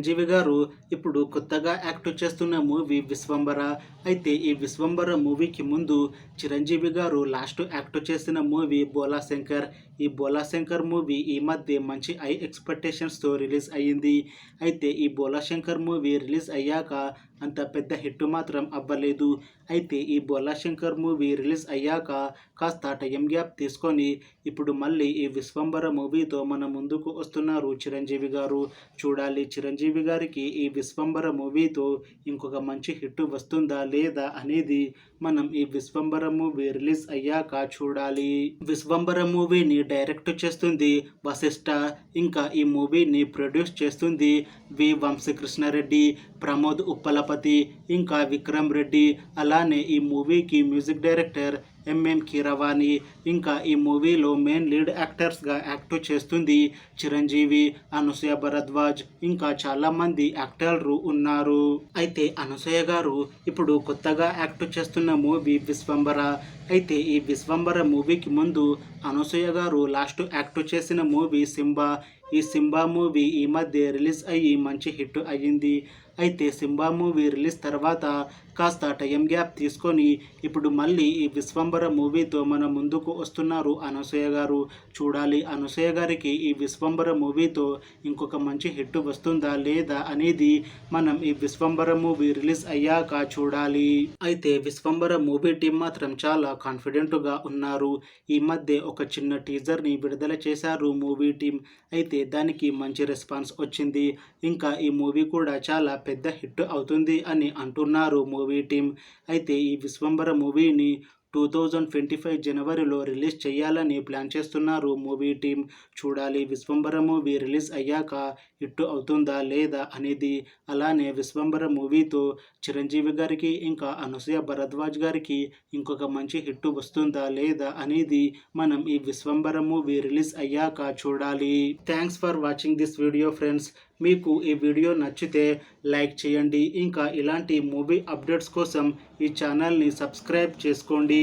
చిరంజీవి గారు ఇప్పుడు కొత్తగా యాక్ట్ చేస్తున్న మూవీ విశ్వంబర. అయితే ఈ విశ్వంబర మూవీకి ముందు చిరంజీవి గారు లాస్ట్ యాక్ట్ చేసిన మూవీ బోలా శంకర్. ఈ బోలా శంకర్ మూవీ ఈ మధ్య మంచి హై ఎక్స్పెక్టేషన్స్తో రిలీజ్ అయ్యింది. అయితే ఈ బోలా శంకర్ మూవీ రిలీజ్ అయ్యాక అంత పెద్ద హిట్ మాత్రం అవ్వలేదు. అయితే ఈ బోలా శంకర్ మూవీ రిలీజ్ అయ్యాక కాస్త టైం గ్యాప్ తీసుకొని ఇప్పుడు మళ్ళీ ఈ విశ్వంబర మూవీతో మన ముందుకు వస్తున్నారు చిరంజీవి గారు. చూడాలి చిరంజీవి గారికి ఈ విశ్వంబర మూవీతో ఇంకొక మంచి హిట్ వస్తుందా లేదా అనేది మనం ఈ విశ్వంబర మూవీ రిలీజ్ అయ్యాక చూడాలి. విశ్వంబర మూవీని డైరెక్ట్ చేస్తుంది వశిష్ఠ. ఇంకా ఈ మూవీని ప్రొడ్యూస్ చేస్తుంది వి వంశీకృష్ణారెడ్డి, ప్రమోద్ ఉప్పలపతి, ఇంకా విక్రమ్ రెడ్డి. అలానే ఈ మూవీకి మ్యూజిక్ డైరెక్టర్ ఎంఎం కీరవాణి. ఇంకా ఈ మూవీలో మెయిన్ లీడ్ యాక్టర్స్గా యాక్ట్ చేస్తుంది చిరంజీవి, అనసూయ భరద్వాజ్, ఇంకా చాలామంది యాక్టర్లు ఉన్నారు. అయితే అనసూయ గారు ఇప్పుడు కొత్తగా యాక్ట్ చేస్తున్న మూవీ విశ్వంబర. అయితే ఈ విశ్వంబర మూవీకి ముందు అనసూయ గారు లాస్ట్ యాక్ట్ చేసిన మూవీ సింబా. ఈ సింబా మూవీ ఈ మధ్య రిలీజ్ అయ్యి మంచి హిట్ అయ్యింది. అయితే సింబా మూవీ రిలీజ్ తర్వాత కాస్త టైం గ్యాప్ తీసుకొని ఇప్పుడు మళ్ళీ ఈ విశ్వంబర మూవీతో మన ముందుకు వస్తున్నారు అనసూయ గారు. చూడాలి అనసూయ గారికి ఈ విశ్వంబర మూవీతో ఇంకొక మంచి హిట్ వస్తుందా లేదా అనేది మనం ఈ విశ్వంబర మూవీ రిలీజ్ అయ్యాక చూడాలి. అయితే విశ్వంబర మూవీ టీం మాత్రం చాలా కాన్ఫిడెంట్గా ఉన్నారు. ఈ మధ్య ఒక చిన్న టీజర్ని విడుదల చేశారు మూవీ టీం. అయితే దానికి మంచి రెస్పాన్స్ వచ్చింది. ఇంకా ఈ మూవీ కూడా చాలా పెద్ద హిట్ అవుతుంది అని అంటున్నారు మూవీ టీం. అయితే ఈ విశ్వంబర మూవీని 2025 జనవరిలో రిలీజ్ చేయాలని ప్లాన్ చేస్తున్నారు మూవీ టీం. చూడాలి విశ్వంబర మూవీ రిలీజ్ అయ్యాక హిట్ అవుతుందా లేదా అనేది. అలానే విశ్వంబర మూవీతో చిరంజీవి గారికి ఇంకా అనసూయ భరద్వాజ్ గారికి ఇంకొక మంచి హిట్ వస్తుందా లేదా అనేది మనం ఈ విశ్వంబర మూవీ రిలీజ్ అయ్యాక చూడాలి. Thanks for watching this video friends. మీకు ఈ వీడియో నచ్చితే లైక్ చేయండి. ఇంకా ఇలాంటి మూవీ అప్డేట్స్ కోసం ఈ ఛానల్ని సబ్స్క్రైబ్ చేసుకోండి.